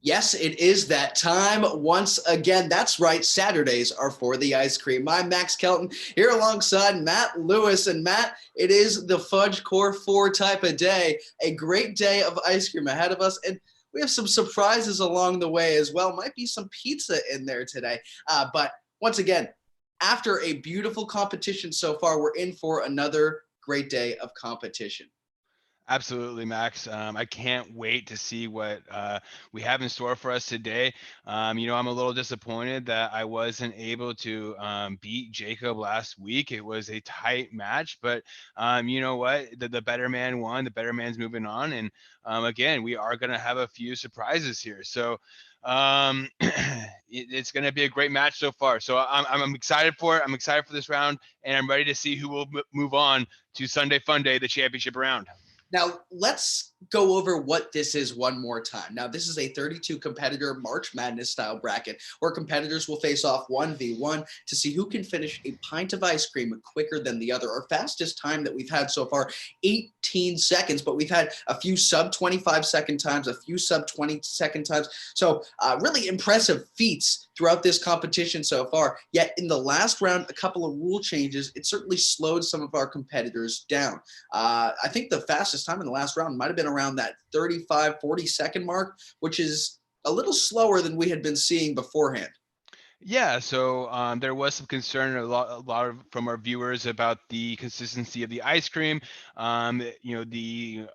Yes, it is that time once again. That's right. Saturdays are for the ice cream. I'm Max Kelton here alongside Matt Lewis. And Matt, it is the Fudge Core 4 type of day. A great day of ice cream ahead of us. And we have some surprises along the way as well. Might be some pizza in there today. But once again, after a beautiful competition so far, we're in for another great day of competition. Absolutely, Max. I can't wait to see what we have in store for us today. I'm a little disappointed that I wasn't able to beat Jacob last week. It was a tight match, but you know what? The better man won. The better man's moving on. And again, we are going to have a few surprises here. So it's going to be a great match so far. So I'm excited for it. I'm excited for this round, and I'm ready to see who will move on to Sunday Funday, the championship round. Now, let's go over what this is one more time. Now, this is a 32 competitor March Madness style bracket where competitors will face off 1v1 to see who can finish a pint of ice cream quicker than the other. Our fastest time that we've had so far, 18 seconds, but we've had a few sub 25-second times, a few sub 20-second times. So really impressive feats throughout this competition so far. Yet in the last round, a couple of rule changes, it certainly slowed some of our competitors down. I think the fastest time in the last round might have been around that 35, 40-second mark, which is a little slower than we had been seeing beforehand. Yeah, so there was some concern from our viewers about the consistency of the ice cream, the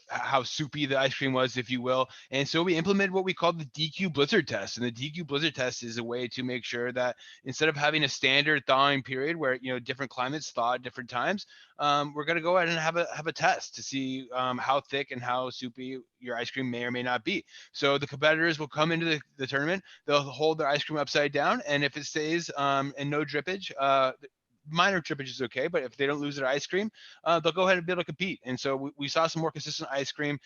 how soupy the ice cream was, if you will. And so we implemented what we call the DQ Blizzard test. And the DQ Blizzard test is a way to make sure that instead of having a standard thawing period where different climates thaw at different times, we're going to go ahead and have a test to see how thick and how soupy your ice cream may or may not be. So the competitors will come into the tournament. They'll hold their ice cream upside down, and if it stays and no drippage, minor drippage is okay, but if they don't lose their ice cream, they'll go ahead and be able to compete. And so we saw some more consistent ice cream.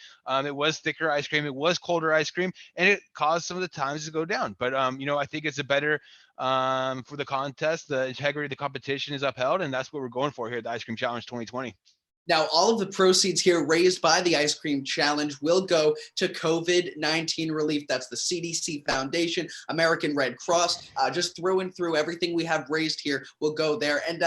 It was thicker ice cream, it was colder ice cream, and it caused some of the times to go down. But I think it's a better for the contest. The integrity of the competition is upheld, and that's what we're going for here at the Ice Cream Challenge 2020. Now, all of the proceeds here raised by the Ice Cream Challenge will go to COVID-19 relief. That's the CDC Foundation, American Red Cross. Just through and through, everything we have raised here will go there. And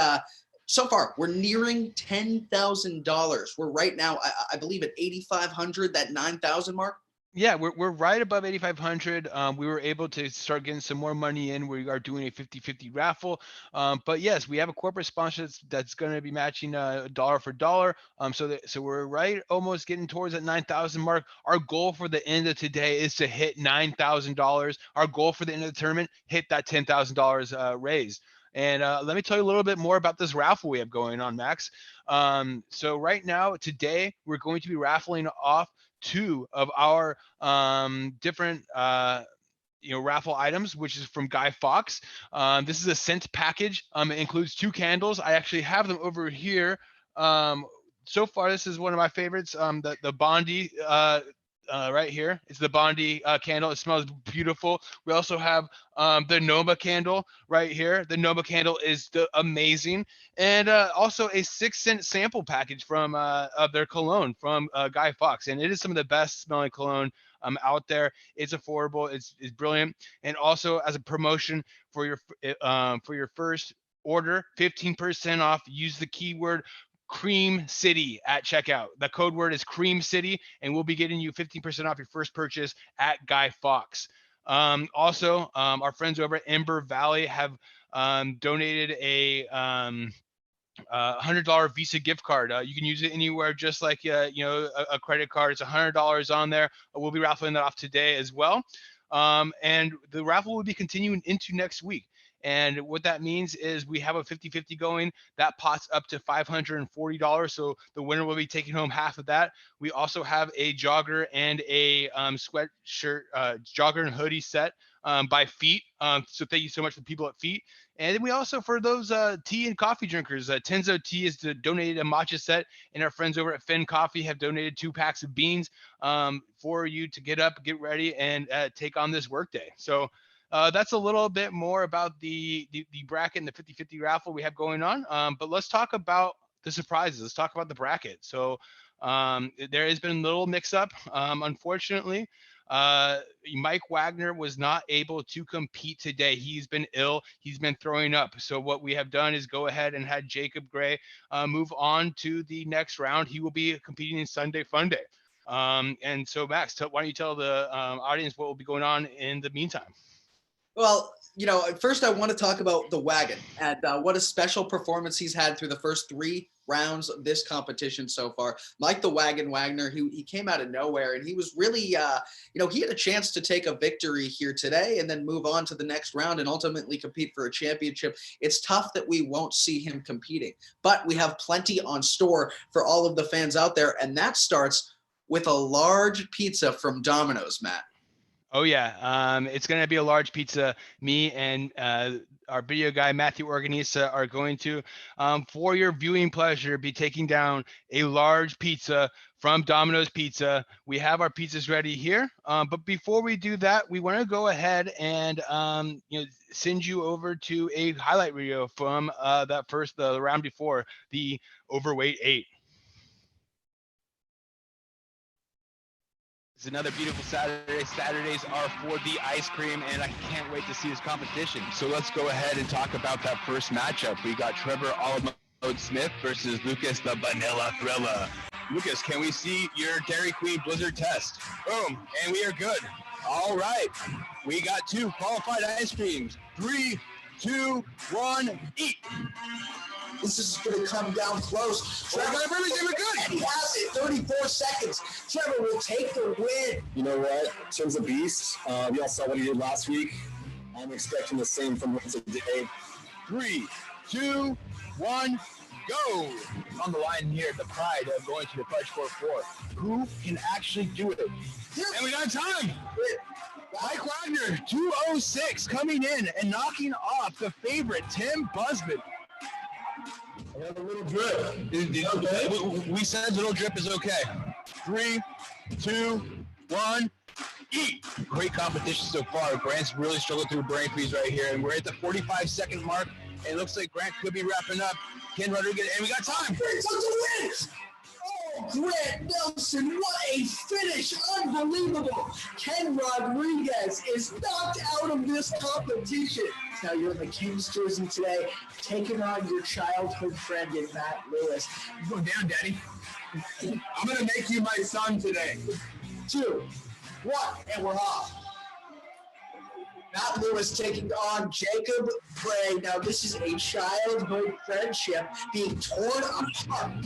so far, we're nearing $10,000. We're right now, I believe, at 8,500, that 9,000 mark. Yeah, we're right above 8,500. We were able to start getting some more money in. We are doing a 50-50 raffle. But yes, we have a corporate sponsor that's going to be matching dollar for dollar. So we're right almost getting towards that 9,000 mark. Our goal for the end of today is to hit $9,000. Our goal for the end of the tournament, hit that $10,000 raised. And let me tell you a little bit more about this raffle we have going on, Max. So right now, today, we're going to be raffling off two of our different raffle items, which is from Guy Fawkes. This is a scent package. It includes two candles. I actually have them over here. So far, this is one of my favorites. The Bondi right here. It's the Bondi candle. It smells beautiful. We also have the Noma candle right here. The Noma candle is amazing. And also a 6-cent sample package from of their cologne from Guy Fawkes. And it is some of the best smelling cologne out there. It's affordable. It's brilliant. And also as a promotion for your first order, 15% off. Use the keyword Cream City at checkout. The code word is Cream City, and we'll be getting you 15% off your first purchase at Guy Fawkes. Also, our friends over at Ember Valley have donated a $100 Visa gift card. You can use it anywhere, just like a credit card. It's $100 on there. We'll be raffling that off today as well. And the raffle will be continuing into next week. And what that means is we have a 50-50 going. That pot's up to $540. So the winner will be taking home half of that. We also have a jogger and a sweatshirt, jogger and hoodie set by Feet. So thank you so much for people at Feet. And then we also, for those tea and coffee drinkers, Tenzo Tea has donated a matcha set, and our friends over at Finn Coffee have donated 2 packs of beans for you to get up, get ready, and take on this workday. So that's a little bit more about the bracket and the 50-50 raffle we have going on. But let's talk about the surprises. Let's talk about the bracket. So there has been a little mix-up, unfortunately. Mike Wagner was not able to compete today. He's been ill. He's been throwing up. So what we have done is go ahead and had Jacob Gray move on to the next round. He will be competing in Sunday Funday. And so Max, why don't you tell the audience what will be going on in the meantime? Well, first I want to talk about the wagon and what a special performance he's had through the first 3 rounds of this competition so far. Mike the Wagon Wagner, he came out of nowhere, and he was really, he had a chance to take a victory here today and then move on to the next round and ultimately compete for a championship. It's tough that we won't see him competing, but we have plenty on store for all of the fans out there, and that starts with a large pizza from Domino's, Matt. Oh yeah, it's gonna be a large pizza. Me and our video guy Matthew Organisa are going to, for your viewing pleasure, be taking down a large pizza from Domino's Pizza. We have our pizzas ready here, but before we do that, we want to go ahead and send you over to a highlight video from the round before, the overweight 8. It's another beautiful Saturday. Saturdays are for the ice cream, and I can't wait to see this competition. So let's go ahead and talk about that first matchup. We got Trevor Olive Mode Smith versus Lucas the Vanilla Thriller. Lucas, can we see your Dairy Queen Blizzard test? Boom, and we are good. All right, we got 2 qualified ice creams. 3, 2, 1, eat. This is going to come down close. Trevor, and he has it. 34 seconds. Trevor will take the win. You know what? Tim's a beast. Y'all saw what he did last week. I'm expecting the same from him today. 3, 2, 1, go. On the line here, the pride of going to the Fudge Court 4. Who can actually do it? And we got time. Mike Wagner, 2:06, coming in and knocking off the favorite, Tim Busman. I have a little drip. We said little drip is okay. 3, 2, 1, eat. Great competition so far. Grant's really struggled through brain freeze right here, and we're at the 45-second mark. And it looks like Grant could be wrapping up. Ken Rodriguez, and we got time. Grant took the win. Oh, Grant Nelson, what a finish. Unbelievable. Ken Rodriguez is knocked out of this competition. Now you're in the Kings jersey today, taking on your childhood friend in Matt Lewis. Go down, Daddy. I'm going to make you my son today. 2, 1, and we're off. Matt Lewis taking on Jacob Gray. Now this is a childhood friendship being torn apart.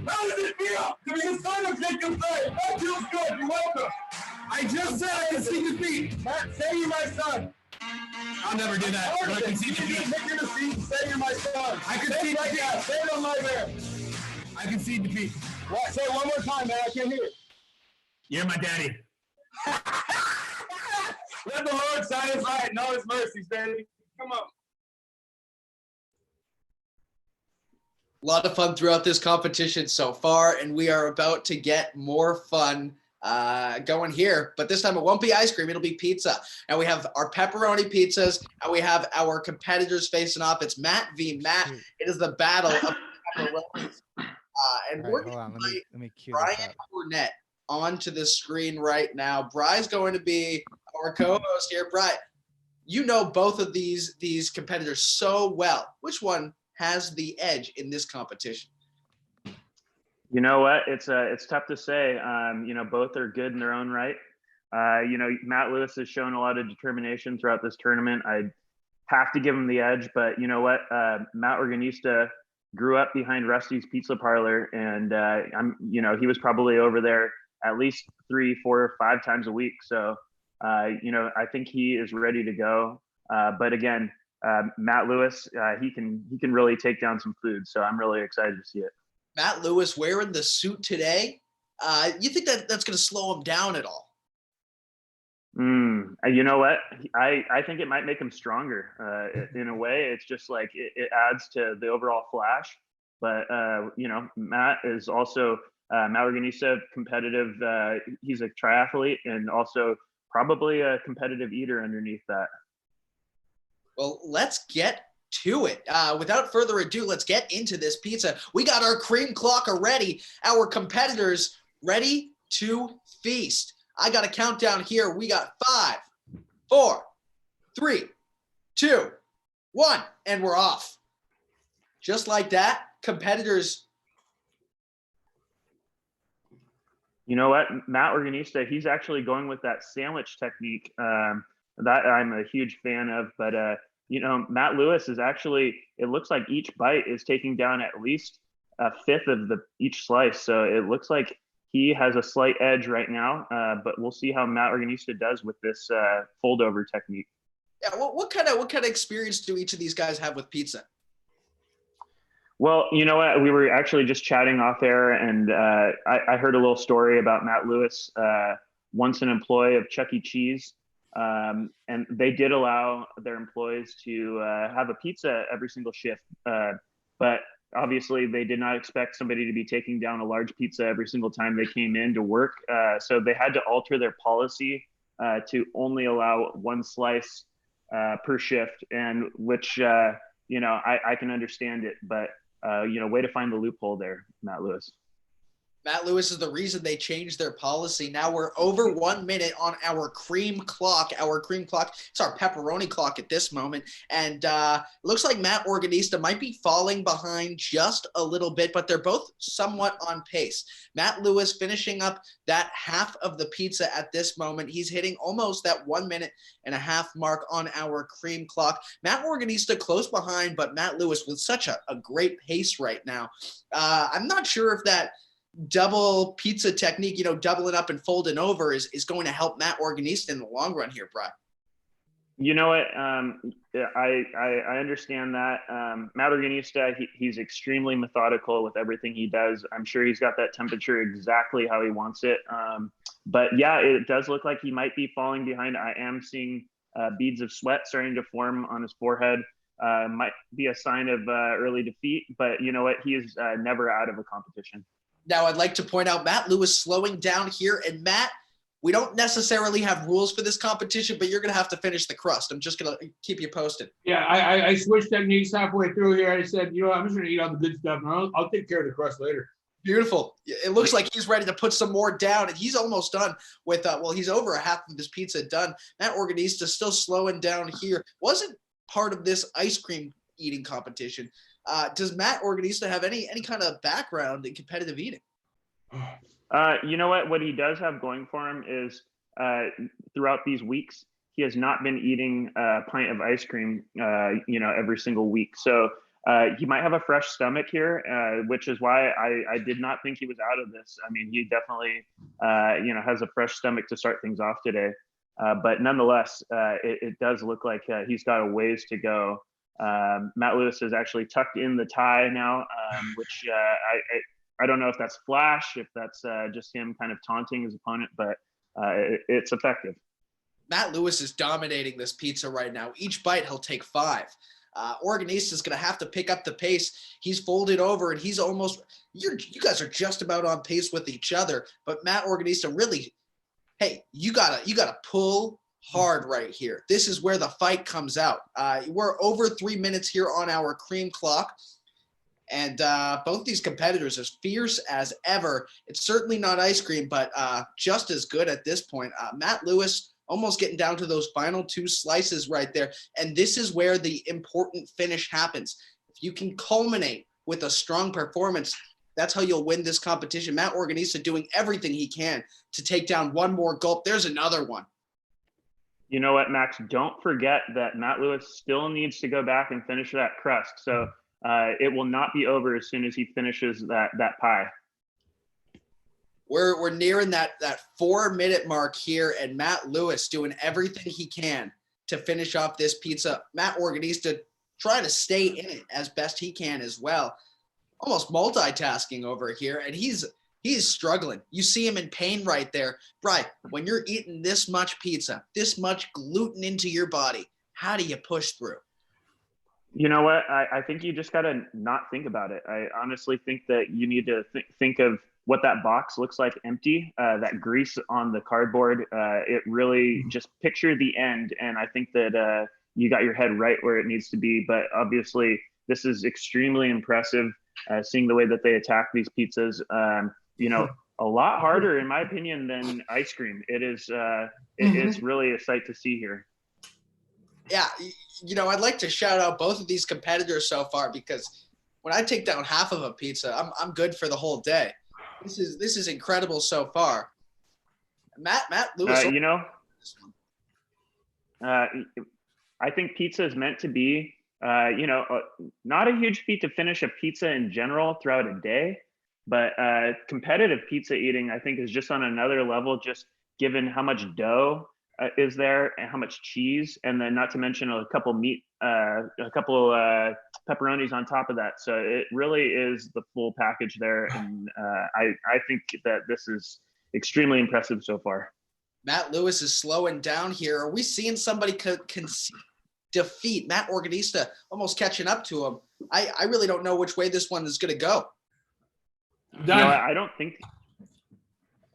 How does it feel to be the son of Jacob Gray? That feels good. You're welcome. I just said I can see defeat. Matt, say you're my son. I'll never do that. But I can see defeat. Make your defeat and say you're my son. I can see defeat. Say it on my bear. I can see defeat. What? Say it one more time, man. I can't hear it. You're my daddy. Let the Lord sign his right and all his mercies, baby. Come on. A lot of fun throughout this competition so far, and we are about to get more fun going here. But this time it won't be ice cream, it'll be pizza. And we have our pepperoni pizzas, and we have our competitors facing off. It's Matt v. Matt. It is the battle of pepperonis. And we're going to bring Brian Cornett onto the screen right now. Bry's going to be our co-host here. Bry, you know both of these competitors so well. Which one has the edge in this competition? You know what? It's tough to say. Both are good in their own right. Matt Lewis has shown a lot of determination throughout this tournament. I have to give him the edge, but you know what? Matt Organista grew up behind Rusty's Pizza Parlor, and he was probably over there at least 3, 4, 5 times a week. So, I think he is ready to go. But again, Matt Lewis, he can really take down some food. So I'm really excited to see it. Matt Lewis wearing the suit today. You think that's going to slow him down at all? You know what? I think it might make him stronger. In a way, it's just like it adds to the overall flash. But Matt is also Matt Organista, competitive. He's a triathlete and also probably a competitive eater underneath that. Well, let's get to it. Without further ado, let's get into this pizza. We got our cream clock already. Our competitors ready to feast. I got a countdown here. We got 5, 4, 3, 2, 1, and we're off. Just like that, competitors. You know what, Matt Organista, he's actually going with that sandwich technique that I'm a huge fan of. But you know, Matt Lewis is actually, it looks like each bite is taking down at least a fifth of each slice. So it looks like he has a slight edge right now. But we'll see how Matt Organista does with this fold over technique. Yeah, what kind of experience do each of these guys have with pizza? Well, you know what? We were actually just chatting off air, and I heard a little story about Matt Lewis, once an employee of Chuck E. Cheese, and they did allow their employees to have a pizza every single shift. But obviously, they did not expect somebody to be taking down a large pizza every single time they came in to work. So they had to alter their policy to only allow one slice per shift, and which, you know, I can understand it, but you know, way to find the loophole there, Matt Lewis. Matt Lewis is the reason they changed their policy. Now we're over 1 minute on our cream clock. It's our pepperoni clock at this moment. And looks like Matt Organista might be falling behind just a little bit, but they're both somewhat on pace. Matt Lewis finishing up that half of the pizza at this moment. He's hitting almost that 1 minute and a half mark on our cream clock. Matt Organista close behind, but Matt Lewis with such a great pace right now. I'm not sure if that double pizza technique, you know, doubling up and folding over is going to help Matt Organista in the long run here, Brad. You know what? I understand that. Matt Organista, he's extremely methodical with everything he does. I'm sure he's got that temperature exactly how he wants it. But yeah, it does look like he might be falling behind. I am seeing beads of sweat starting to form on his forehead. Might be a sign of early defeat, but you know what? He is never out of a competition. Now, I'd like to point out Matt Lewis slowing down here. And Matt, we don't necessarily have rules for this competition, but you're going to have to finish the crust. I'm just going to keep you posted. Yeah, I switched techniques halfway through here. I said, you know, I'm just going to eat all the good stuff, and I'll take care of the crust later. Beautiful. It looks like he's ready to put some more down, and he's almost done with, well, he's over a half of his pizza done. Matt Organista still slowing down here. Wasn't part of this ice cream eating competition. Does Matt Organista have any kind of background in competitive eating? You know what? What he does have going for him is throughout these weeks, he has not been eating a pint of ice cream, you know, every single week. So he might have a fresh stomach here, which is why I did not think he was out of this. I mean, he definitely, you know, has a fresh stomach to start things off today. But nonetheless, it does look like he's got a ways to go. Matt Lewis has actually tucked in the tie now, which I don't know if that's flash, if that's just him kind of taunting his opponent, but it's effective. Matt Lewis is dominating this pizza right now. Each bite, he'll take 5. Organista is going to have to pick up the pace. He's folded over, and he's almost – you guys are just about on pace with each other. But Matt Organista really – hey, you gotta pull hard right here. This is where the fight comes out. We're over 3 minutes here on our cream clock. And both these competitors are fierce as ever. It's certainly not ice cream, but just as good at this point. Matt Lewis almost getting down to those final 2 slices right there. And this is where the important finish happens. If you can culminate with a strong performance, that's how you'll win this competition. Matt Organista doing everything he can to take down one more gulp. There's another one. You know what, Max? Don't forget that Matt Lewis still needs to go back and finish that crust. So it will not be over as soon as he finishes that pie. We're nearing that 4 minute mark here, and Matt Lewis doing everything he can to finish off this pizza. Matt Organista trying to stay in it as best he can as well. Almost multitasking over here, and he's struggling. You see him in pain right there. Brian, when you're eating this much pizza, this much gluten into your body, how do you push through? You know what? I think you just got to not think about it. I honestly think that you need to think of what that box looks like empty, that grease on the cardboard. It really just picture the end. And I think that, you got your head right where it needs to be. But obviously, this is extremely impressive. Seeing the way that they attack these pizzas, a lot harder, in my opinion, than ice cream. It is. It's really a sight to see here. Yeah, I'd like to shout out both of these competitors so far, because when I take down half of a pizza, I'm good for the whole day. This is incredible so far. Matt Lewis. I think pizza is meant to be, not a huge feat to finish a pizza in general throughout a day, but competitive pizza eating, I think, is just on another level, just given how much dough is there and how much cheese, and then not to mention a couple pepperonis on top of that. So it really is the full package there, and I think that this is extremely impressive so far. Matt Lewis is slowing down here. Are we seeing somebody defeat Matt Organista, almost catching up to him? I really don't know which way this one is going to go. I don't think.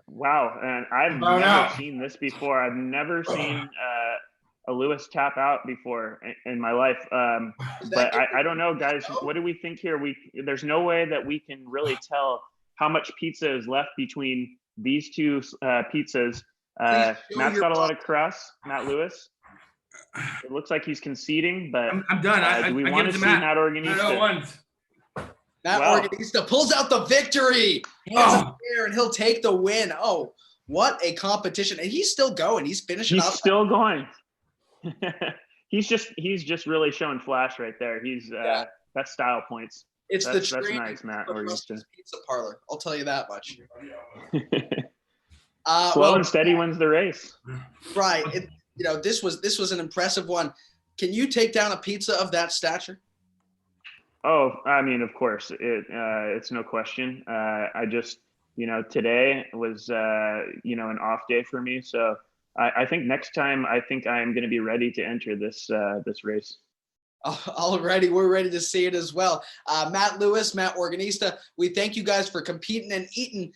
Wow, and I've never seen this before. I've never seen a Lewis tap out before in my life. But I don't know, guys. What do we think here? There's no way that we can really tell how much pizza is left between these two pizzas. Matt's got a lot of crust. Matt Lewis. It looks like he's conceding, but I'm done. Do we want to see Matt Organista? Matt Organista pulls out the victory. Hands up there, and he'll take the win. Oh, what a competition! And he's still going. He's finishing. He's still going. he's just really showing flash right there. He's that's style points. That's nice, Matt Organista. Pizza parlor. I'll tell you that much. Slow and steady wins the race. Right. This was an impressive one. Can you take down a pizza of that stature? Oh, I mean, of course, it's no question. I just, today was, an off day for me. So I think next time, I think I am going to be ready to enter this race. Already, we're ready to see it as well. Matt Lewis, Matt Organista, we thank you guys for competing and eating.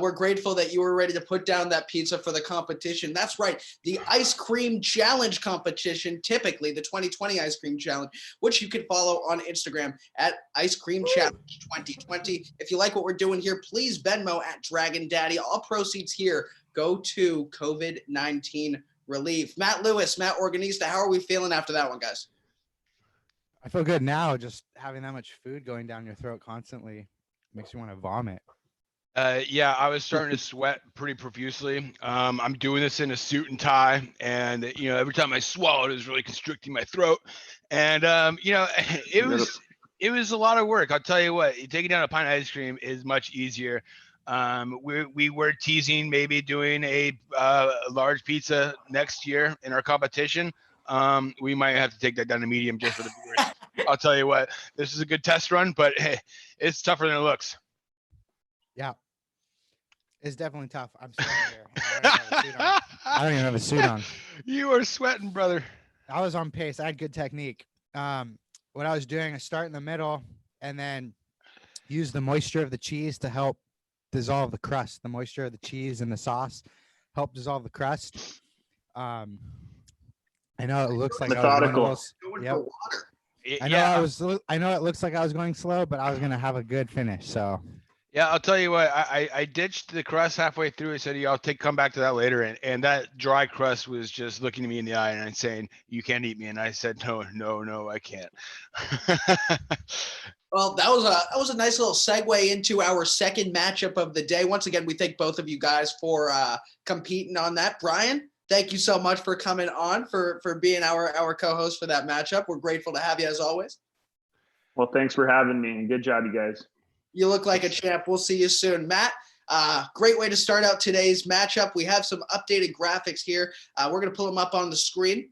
We're grateful that you were ready to put down that pizza for the competition. That's right, the Ice Cream Challenge competition, typically the 2020 Ice Cream Challenge, which you can follow on Instagram at Ice Cream Challenge 2020. If you like what we're doing here, please Venmo at Dragon Daddy. All proceeds here go to COVID-19 relief. Matt Lewis, Matt Organista, how are we feeling after that one, guys? I feel good now. Just having that much food going down your throat constantly makes you want to vomit. Yeah, I was starting to sweat pretty profusely. I'm doing this in a suit and tie, and every time I swallowed, it was really constricting my throat. And it was a lot of work. I'll tell you what, taking down a pint of ice cream is much easier. We were teasing maybe doing a large pizza next year in our competition. We might have to take that down to medium just for the viewers. I'll tell you what, this is a good test run, but hey, it's tougher than it looks. Yeah, it's definitely tough. I'm sweating here. I don't even have a suit on. You are sweating, brother. I was on pace. I had good technique. What I was doing is start in the middle and then use the moisture of the cheese to help dissolve the crust. The moisture of the cheese and the sauce help dissolve the crust. I know it looks like methodical. I know it looks like I was going slow, but I was gonna have a good finish. So yeah, I'll tell you what. I ditched the crust halfway through. I said, "I'll come back to that later." And that dry crust was just looking at me in the eye and saying, "You can't eat me." And I said, "No, I can't." Well, that was a nice little segue into our second matchup of the day. Once again, we thank both of you guys for competing on that. Brian, thank you so much for coming on, for being our co-host for that matchup. We're grateful to have you as always. Well, thanks for having me. Good job, you guys. You look like a champ. We'll see you soon. Matt, great way to start out today's matchup. We have some updated graphics here. We're going to pull them up on the screen.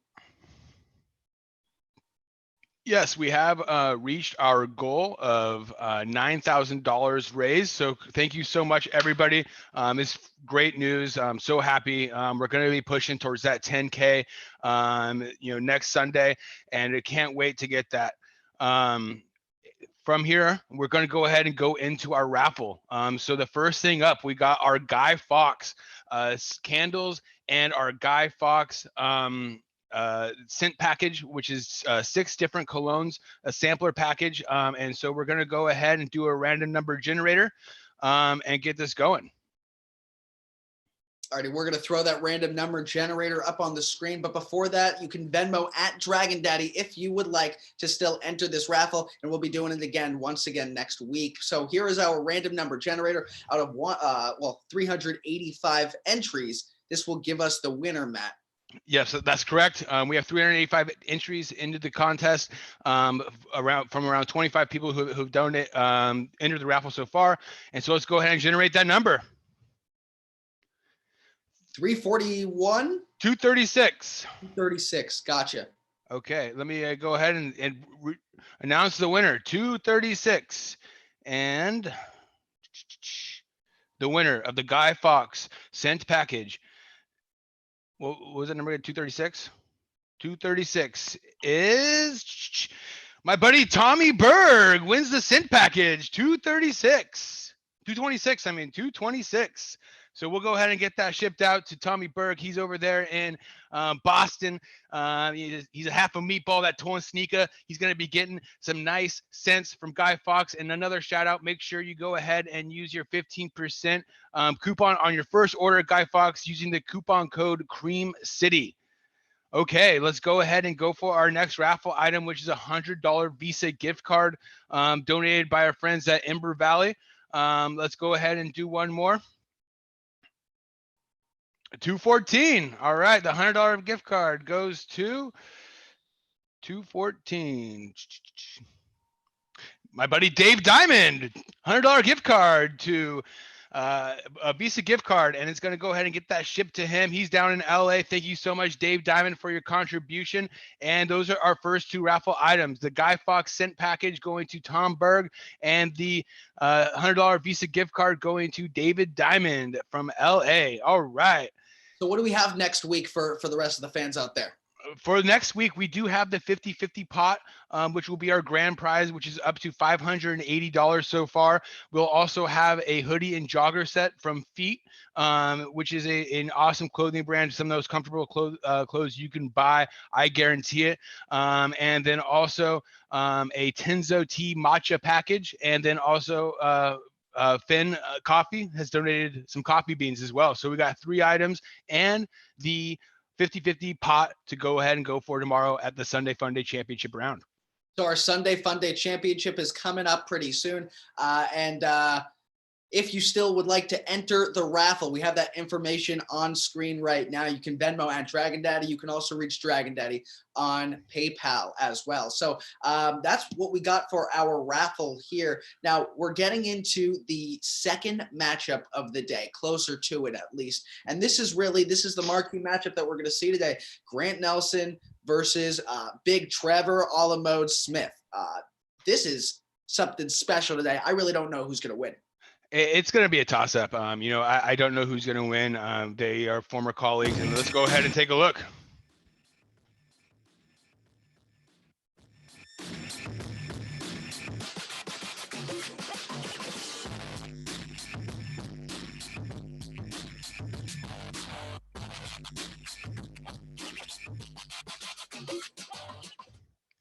Yes, we have reached our goal of $9,000 raised. So thank you so much, everybody. It's great news. I'm so happy. We're going to be pushing towards that 10K, next Sunday, and I can't wait to get that. From here, we're going to go ahead and go into our raffle. So the first thing up, we got our Guy Fawkes candles and our Guy Fawkes scent package, which is 6 different colognes, a sampler package. And so we're going to go ahead and do a random number generator and get this going. Alrighty, we're going to throw that random number generator up on the screen. But before that, you can Venmo at Dragon Daddy if you would like to still enter this raffle. And we'll be doing it again, once again, next week. So here is our random number generator out of 385 entries. This will give us the winner, Matt. Yes, that's correct. We have 385 entries into the contest, around 25 people who've donated, entered the raffle so far. And so let's go ahead and generate that number. 341? 236. 236. Gotcha. Okay, let me go ahead and announce the winner. 236. And the winner of the Guy Fawkes scent package. What was that number? 236? 236 is my buddy Tommy Berg wins the scent package. 236. 226, I mean 226. So we'll go ahead and get that shipped out to Tommy Berg. He's over there in Boston. He's a half a meatball, that torn sneaker. He's going to be getting some nice scents from Guy Fawkes. And another shout out, make sure you go ahead and use your 15% coupon on your first order at Guy Fawkes using the coupon code Cream City. Okay, let's go ahead and go for our next raffle item, which is a $100 Visa gift card donated by our friends at Ember Valley. Let's go ahead and do one more. 214. All right, the $100 gift card goes to 214. My buddy Dave Diamond, $100 gift card to a Visa gift card, and it's going to go ahead and get that shipped to him. He's down in LA. Thank you so much, Dave Diamond, for your contribution. And those are our first 2 raffle items: the Guy Fawkes scent package going to Tom Berg, and the $100 Visa gift card going to David Diamond from LA. All right. So what do we have next week for the rest of the fans out there? For next week, we do have the 50-50 pot, which will be our grand prize, which is up to $580 so far. We'll also have a hoodie and jogger set from Feet, which is an awesome clothing brand. Some of those comfortable clothes you can buy, I guarantee it. And then also a Tenzo tea matcha package, and then also Finn Coffee has donated some coffee beans as well. So we got 3 items and the 50-50 pot to go ahead and go for tomorrow at the Sunday Funday Championship round. So our Sunday Funday Championship is coming up pretty soon. And if you still would like to enter the raffle, we have that information on screen right now. You can Venmo at Dragon Daddy. You can also reach Dragon Daddy on PayPal as well. So that's what we got for our raffle here. Now we're getting into the second matchup of the day, closer to it at least. And this is the marquee matchup that we're going to see today. Grant Nelson versus Big Trevor Alamode Smith. This is something special today. I really don't know who's going to win. It's going to be a toss-up. I don't know who's going to win. They are former colleagues, and let's go ahead and take a look.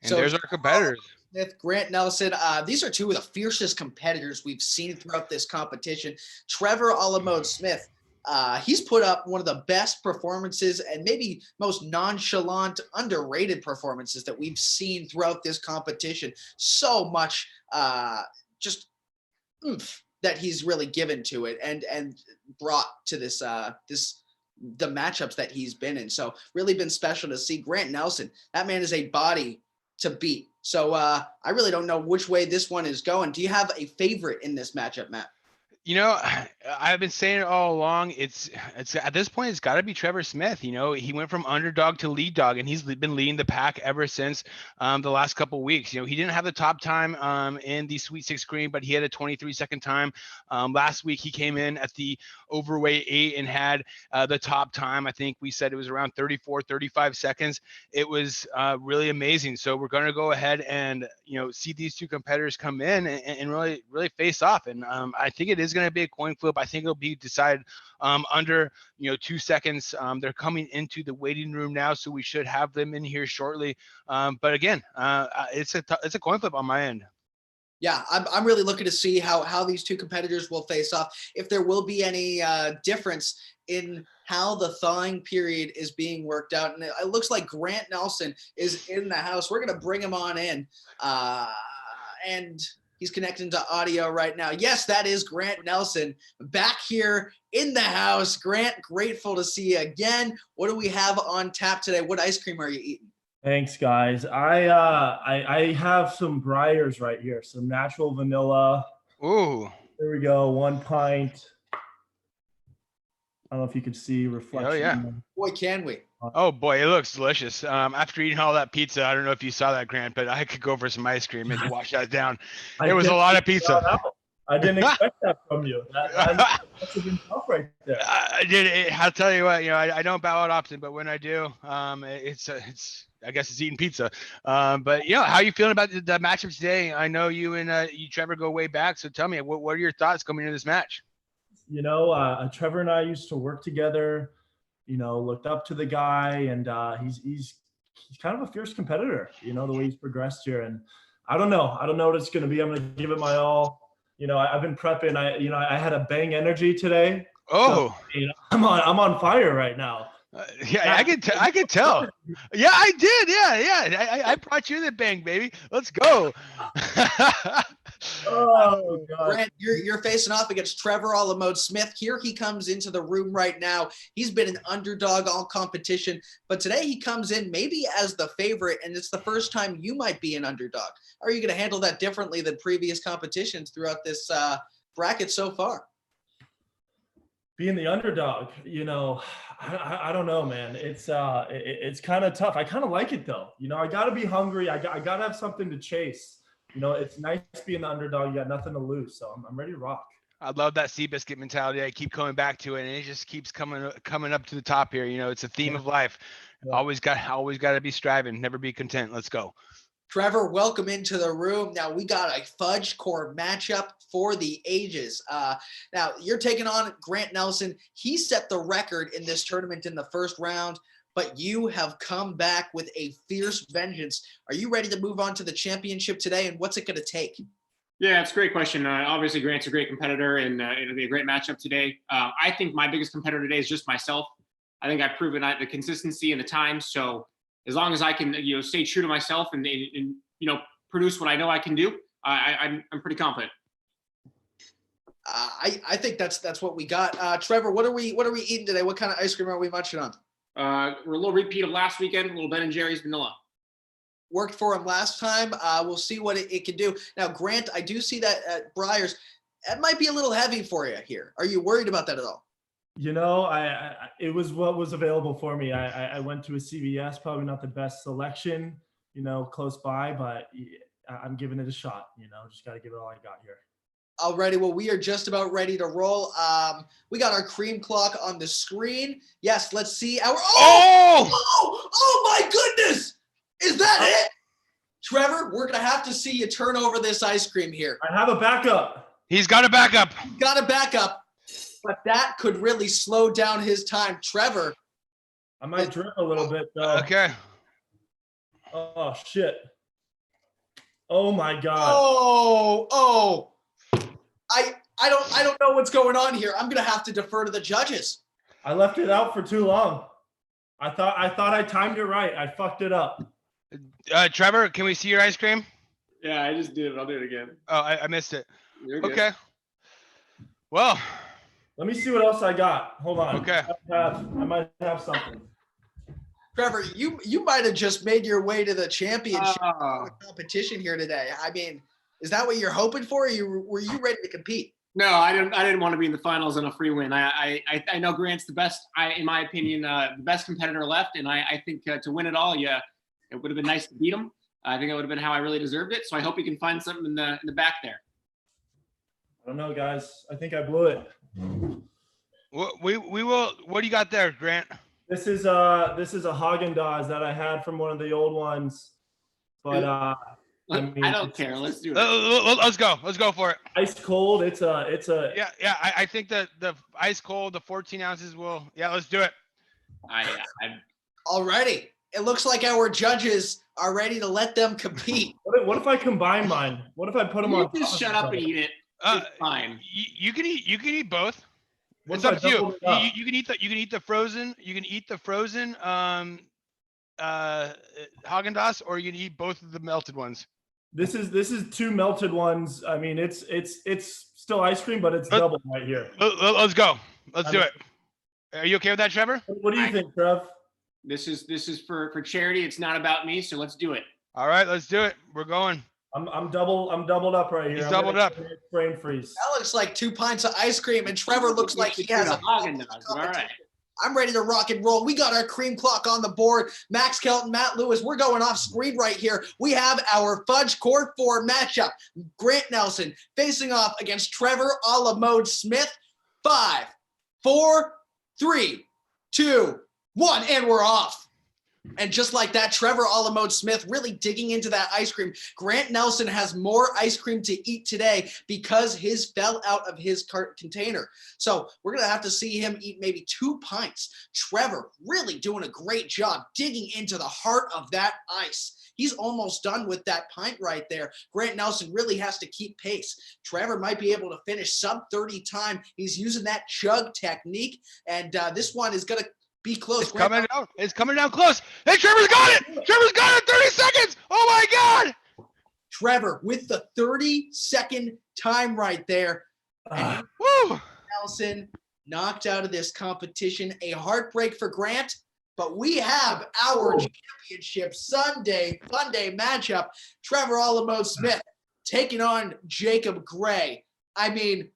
And so there's our competitors. Smith, Grant Nelson. These are 2 of the fiercest competitors we've seen throughout this competition. Trevor Alamode Smith, he's put up one of the best performances and maybe most nonchalant, underrated performances that we've seen throughout this competition. So much just oomph that he's really given to it and brought to this the matchups that he's been in. So really been special to see. Grant Nelson, that man is a body to beat. So I really don't know which way this one is going. Do you have a favorite in this matchup, Matt? You know, I've been saying it all along. It's at this point, it's got to be Trevor Smith. You know, he went from underdog to lead dog, and he's been leading the pack ever since the last couple of weeks. You know, he didn't have the top time in the Sweet 16, but he had a 23-second time. Last week, he came in at the overweight 8 and had the top time. I think we said it was around 34, 35 seconds. It was really amazing. So we're going to go ahead and, you know, see these 2 competitors come in and really face off. And I think it is is going to be a coin flip. I think it'll be decided under 2 seconds. They're coming into the waiting room now, so we should have them in here shortly. But again, it's a coin flip on my end. Yeah, I'm really looking to see how these two competitors will face off. If there will be any difference in how the thawing period is being worked out. And it looks like Grant Nelson is in the house. We're going to bring him on in. And he's connecting to audio right now. Yes, that is Grant Nelson back here in the house. Grant, grateful to see you again. What do we have on tap today? What ice cream are you eating? Thanks, guys. I have some Breyers right here, some natural vanilla. Ooh. There we go. 1 pint. I don't know if you could see reflection. Oh, yeah. Boy, can we. Oh, boy, it looks delicious. After eating all that pizza, I don't know if you saw that, Grant, but I could go for some ice cream and wash that down. It was a lot of pizza. I didn't expect that from you. That must have been tough right there. I did. I'll tell you what, I don't bow out often, but when I do, it's I guess it's eating pizza. But how are you feeling about the matchup today? I know you and you, Trevor, go way back. So tell me, what are your thoughts coming into this match? Trevor and I used to work together. Looked up to the guy, and he's kind of a fierce competitor. The way he's progressed here, and I don't know what it's going to be. I'm going to give it my all. I've been prepping. I had a bang energy today. Oh, so, I'm on fire right now. Yeah, I can tell. Yeah, I did. Yeah. I brought you the bang, baby. Let's go. Oh God. Grant, you're facing off against Trevor Alamode Smith. Here he comes into the room right now. He's been an underdog all competition, but today he comes in maybe as the favorite, and it's the first time you might be an underdog. How are you going to handle that differently than previous competitions throughout this bracket so far? Being the underdog, I don't know, man. It's kind of tough. I kind of like it though. I got to be hungry. I got to have something to chase. It's nice being the underdog. You got nothing to lose, so I'm ready to rock. I love that Seabiscuit mentality. I keep coming back to it, and it just keeps coming up to the top here. It's a theme of life. Yeah. Always got to be striving, never be content. Let's go. Trevor, welcome into the room. Now we got a Fudge core matchup for the ages. Now you're taking on Grant Nelson. He set the record in this tournament in the first round, but you have come back with a fierce vengeance. Are you ready to move on to the championship today, and what's it going to take? Yeah, it's a great question. Obviously, Grant's a great competitor, and it'll be a great matchup today. I think my biggest competitor today is just myself. I think I've proven the consistency and the time. So as long as I can, stay true to myself and produce what I know I can do, I'm pretty confident. I think that's what we got. Trevor, what are we eating today? What kind of ice cream are we munching on? We're a little repeat of last weekend, a little Ben & Jerry's vanilla. Worked for him last time. We'll see what it can do. Now, Grant, I do see that at Breyers. That might be a little heavy for you here. Are you worried about that at all? It was what was available for me. I went to a CVS, probably not the best selection, close by, but I'm giving it a shot. Just got to give it all I got here. Alrighty, well, we are just about ready to roll. We got our cream clock on the screen. Yes, let's see our. Oh my goodness! Is that it? Trevor, we're gonna have to see you turn over this ice cream here. I have a backup. He's got a backup. But that could really slow down his time. Trevor. I might drip a little bit though. Okay. Oh shit. Oh my God. Oh. I don't know what's going on here. I'm gonna have to defer to the judges. I left it out for too long. I thought I timed it right. I fucked it up. Trevor, can we see your ice cream? Yeah, I just did it. I'll do it again. Oh, I missed it. You're good. Okay. Well, let me see what else I got. Hold on. Okay. I might have something. Trevor, you might have just made your way to the championship competition here today. I mean, is that what you're hoping for? Were you ready to compete? No, I didn't want to be in the finals on a free win. I know Grant's the best, in my opinion, the best competitor left, and I think to win it all, yeah, it would have been nice to beat him. I think that would have been how I really deserved it. So I hope he can find something in the back there. I don't know, guys. I think I blew it. We will. What do you got there, Grant? This is a Haagen-Dazs that I had from one of the old ones, but I mean, I don't care. Let's do it. Let's go. Let's go for it. ice cold. It's a Yeah. I think that the ice cold, the 14 ounces will. Yeah, let's do it. Alrighty. It looks like our judges are ready to let them compete. What if I combine mine? What if I put them You on? just shut up and eat it. It's fine. You can eat both. What It's if I up to you. double it up? You can eat the frozen. You can eat the frozen Haagen-Dazs, or you can eat both of the melted ones. This is 2 melted ones. I mean, it's still ice cream, but it's double right here. Let's go. Let's do it. Are you okay with that, Trevor? What do you think, Trev? This is for charity. It's not about me, so let's do it. All right, let's do it. We're going. I'm doubled up right here. He's I'm doubled gonna up. Brain freeze. That looks like 2 pints of ice cream, and Trevor looks like he has a Haagen-Dazs. All right. I'm ready to rock and roll. We got our cream clock on the board. Max Kelton, Matt Lewis, we're going off screen right here. We have our Fudge Court 4 matchup. Grant Nelson facing off against Trevor a la Mode Smith. 5, 4, 3, 2, 1, and we're off. And just like that, Trevor a la Mode Smith really digging into that ice cream. Grant Nelson has more ice cream to eat today because his fell out of his container. So we're going to have to see him eat maybe 2 pints. Trevor really doing a great job digging into the heart of that ice. He's almost done with that pint right there. Grant Nelson really has to keep pace. Trevor might be able to finish sub 30 time. He's using that chug technique, and this one is going to be close. It's coming down. It's coming down close. Hey, Trevor's got it. Trevor's got it. 30 seconds. Oh my God. Trevor with the 30-second time right there. And Woo. Nelson knocked out of this competition. A heartbreak for Grant, but we have our championship Sunday Funday matchup. Trevor a la Mode Smith taking on Jacob Gray. I mean,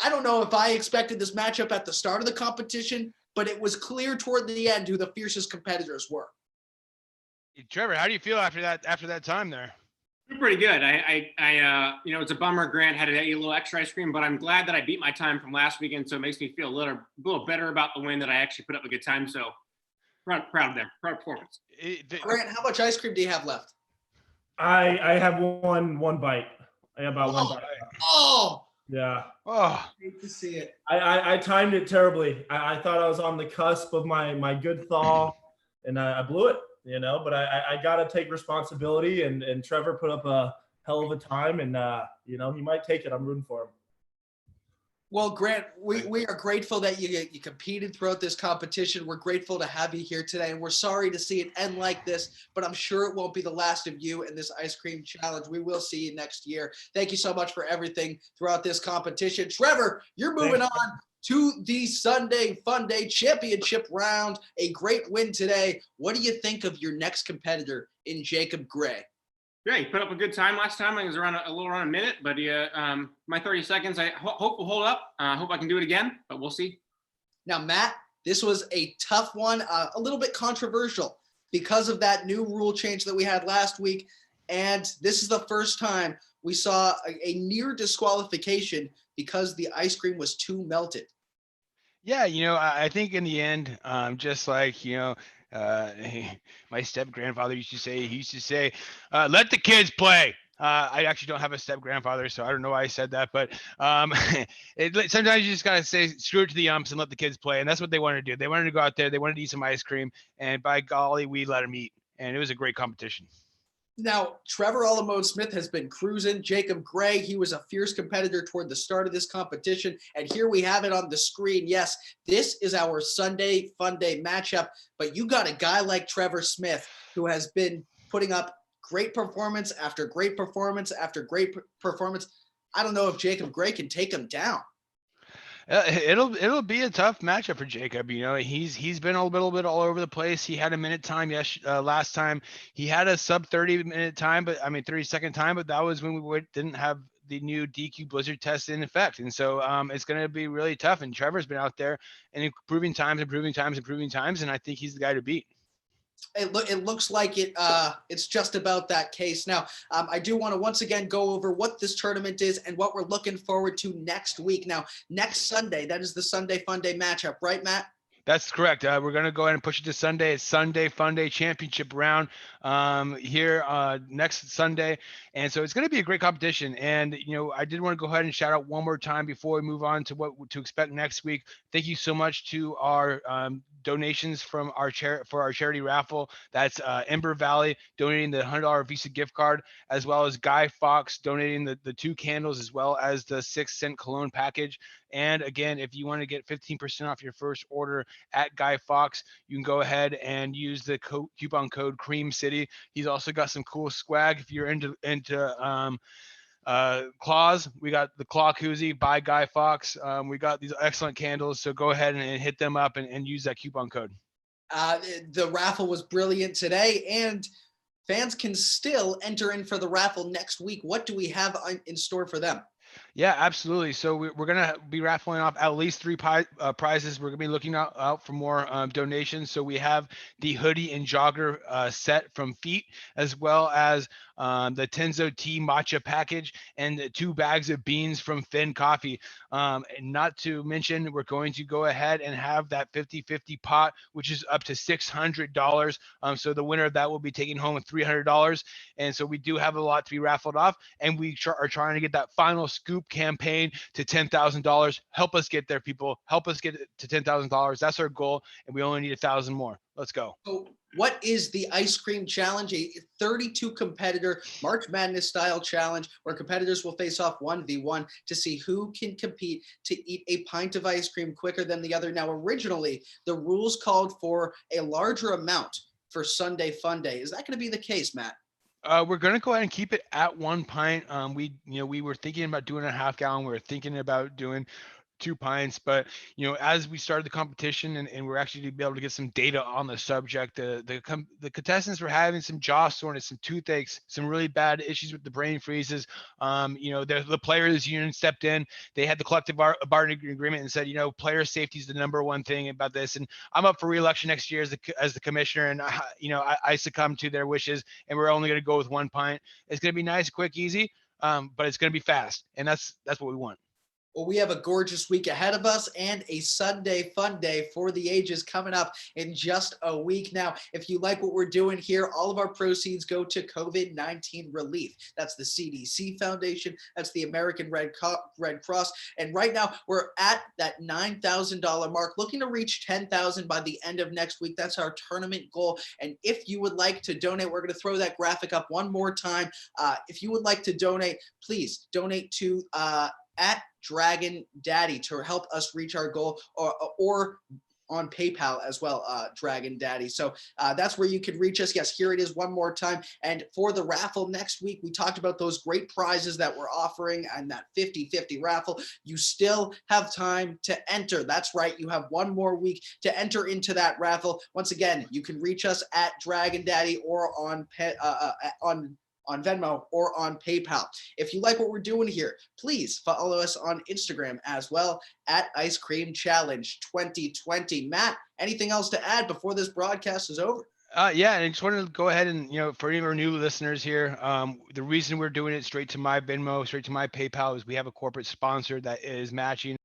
I don't know if I expected this matchup at the start of the competition, but it was clear toward the end who the fiercest competitors were. Trevor, how do you feel after that time there? Feel pretty good. I it's a bummer Grant had to eat a little extra ice cream, but I'm glad that I beat my time from last weekend, so it makes me feel a little better about the win, that I actually put up a good time. So proud of them, proud performance. Grant, how much ice cream do you have left? I have one bite. I have about one bite. Oh, yeah. Oh, hate to see it. I timed it terribly. I thought I was on the cusp of my good thaw, and I blew it, but I got to take responsibility, and Trevor put up a hell of a time, and he might take it. I'm rooting for him. Well, Grant, we are grateful that you competed throughout this competition. We're grateful to have you here today, and we're sorry to see it end like this, but I'm sure it won't be the last of you in this ice cream challenge. We will see you next year. Thank you so much for everything throughout this competition. Trevor, you're moving on to the Sunday Funday Championship round. A great win today. What do you think of your next competitor in Jacob Gray? Yeah, he put up a good time last time. I was around a little around a minute, but my 30 seconds, I hope will hold up. I hope I can do it again, but we'll see. Now, Matt, this was a tough one, a little bit controversial because of that new rule change that we had last week. And this is the first time we saw a near disqualification because the ice cream was too melted. yeah. I think in the end, just like, my step grandfather used to say, let the kids play. I actually don't have a step grandfather, so I don't know why I said that, but sometimes you just got to say, screw it to the umps and let the kids play. And that's what they wanted to do. They wanted to go out there. They wanted to eat some ice cream, and by golly, we let them eat. And it was a great competition. Now, Trevor a la Mode Smith has been cruising. Jacob Gray, he was a fierce competitor toward the start of this competition. And here we have it on the screen. Yes, this is our Sunday Funday matchup. But you got a guy like Trevor Smith who has been putting up great performance after great performance after great performance. I don't know if Jacob Gray can take him down. It'll be a tough matchup for Jacob. He's been a little bit all over the place. He had a minute time last time. He had a sub 30-minute time, 30-second time, but that was when we didn't have the new DQ Blizzard test in effect. And so it's going to be really tough. And Trevor's been out there and improving times. And I think he's the guy to beat. It looks like it's just about that case. Now, I do want to once again go over what this tournament is and what we're looking forward to next week. Now, next Sunday, that is the Sunday Funday matchup, right, Matt? That's correct. We're going to go ahead and push it to Sunday. It's Sunday Funday Championship round here next Sunday. And so it's going to be a great competition. And, I did want to go ahead and shout out one more time before we move on to what to expect next week. Thank you so much to our donations from our for our charity raffle. That's Ember Valley donating the $100 Visa gift card, as well as Guy Fox donating the 2 candles, as well as the 6-cent cologne package. And again, if you want to get 15% off your first order at Guy Fox, you can go ahead and use the coupon code Cream City. He's also got some cool swag. If you're into claws, we got the claw koozie by Guy Fox. We got these excellent candles, so go ahead and hit them up and use that coupon code. The raffle was brilliant today, and fans can still enter in for the raffle next week. What do we have in store for them? Yeah, absolutely. So we're going to be raffling off at least 3 prizes. We're going to be looking out for more donations. So we have the hoodie and jogger set from Feet, as well as the Tenzo Tea Matcha package, and the 2 bags of beans from Finn Coffee. And not to mention, we're going to go ahead and have that 50-50 pot, which is up to $600. So the winner of that will be taking home $300. And so we do have a lot to be raffled off, and we are trying to get that final scoop campaign to $10,000. Help us get there, people. Help us get to $10,000. That's our goal, and we only need 1,000 more. Let's go. So what is the Ice Cream Challenge? A 32 competitor March Madness style challenge where competitors will face off 1v1 to see who can compete to eat a pint of ice cream quicker than the other. Now, originally, the rules called for a larger amount for Sunday Funday. Is that going to be the case, Matt? We're going to go ahead and keep it at 1 pint. We were thinking about doing a half gallon. We were thinking about doing 2 pints, but as we started the competition and we're actually to be able to get some data on the subject, the contestants were having some jaw soreness, some toothaches, some really bad issues with the brain freezes. The players union stepped in. They had the collective bargaining agreement and said, player safety is the #1 thing about this. And I'm up for re-election next year as the commissioner, and I succumbed to their wishes, and we're only going to go with 1 pint. It's going to be nice, quick, easy, but it's going to be fast, and that's what we want. Well, we have a gorgeous week ahead of us and a Sunday fun day for the ages coming up in just a week. Now, if you like what we're doing here, all of our proceeds go to COVID-19 relief. That's the CDC Foundation. That's the American Red Cross. And right now, we're at that $9,000 mark, looking to reach $10,000 by the end of next week. That's our tournament goal. And if you would like to donate, we're going to throw that graphic up one more time. If you would like to donate, please donate to at Dragon Daddy to help us reach our goal, or on PayPal as well, Dragon Daddy. So that's where you can reach us. Yes, here it is one more time. And for the raffle next week, we talked about those great prizes that we're offering and that 50-50 raffle. You still have time to enter. That's right. You have one more week to enter into that raffle. Once again, you can reach us at Dragon Daddy or on Venmo or on PayPal. If you like what we're doing here, please follow us on Instagram as well at Ice Cream Challenge 2020. Matt, anything else to add before this broadcast is over? Yeah, and I just wanted to go ahead and, for any of our new listeners here, the reason we're doing it straight to my Venmo, straight to my PayPal is we have a corporate sponsor that is matching